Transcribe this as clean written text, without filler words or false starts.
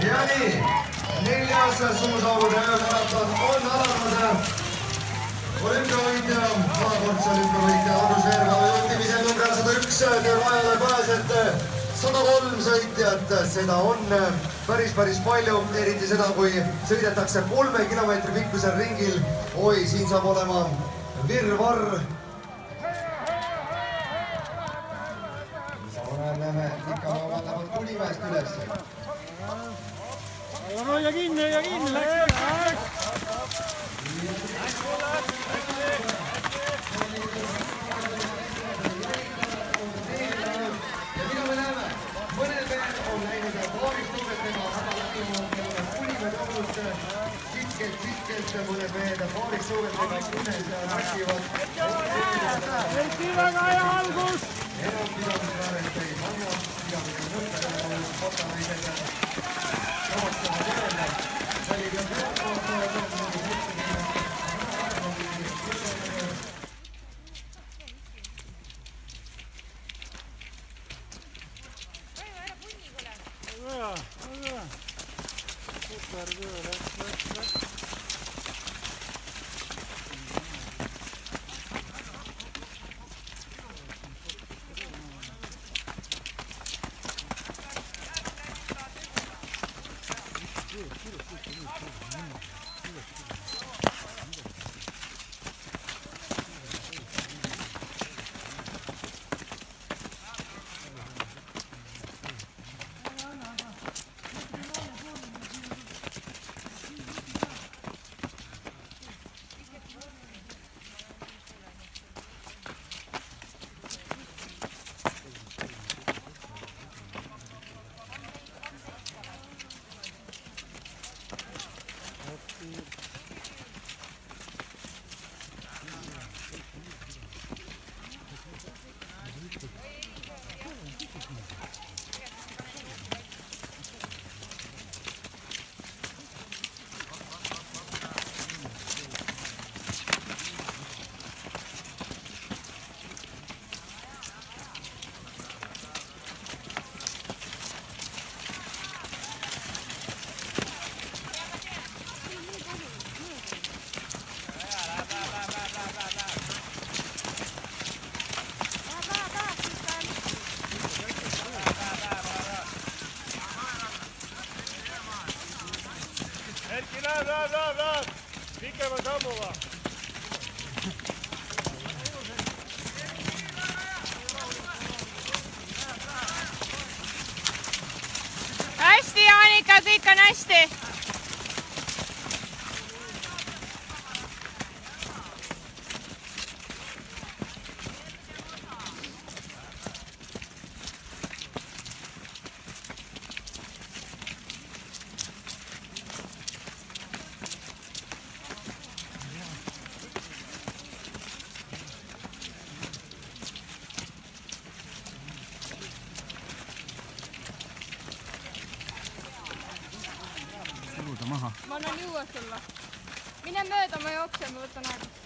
Ja nii, 4. suusaude öömaraton on alanud. Olümpiavõitja, maakordse olümpiavõitja Andrus Veerpalu juhtimisel number 101 Töömajale pääsete 103 sõitjat. Seda on päris palju, eriti seda, kui sõidetakse 3 kilomeetri pikkusel ringil. Oi, siin saab olema virvarr. Näeme, ikka vaatavad Kulimäest üles. Ja kinni, läks. Ja mida me näeme? Mõnel veel on läinud paaristubetega, aga läbi Kulimäe tulnud sitkelt mõned mehed paaristubetega kunnes mäkivad. Eesti väga hea algus! Enam pidamisväärest ei hanna, pidamisel mõttel on potameidega. Samastama mõelda, see oli Super töö, läks. Erki, läheb! Pikema sammuga! Hästi, Jaanika, kõik on hästi! Maha. Ma annan juua sulle. Mine mööda, ma jooksen, ma võtan aega.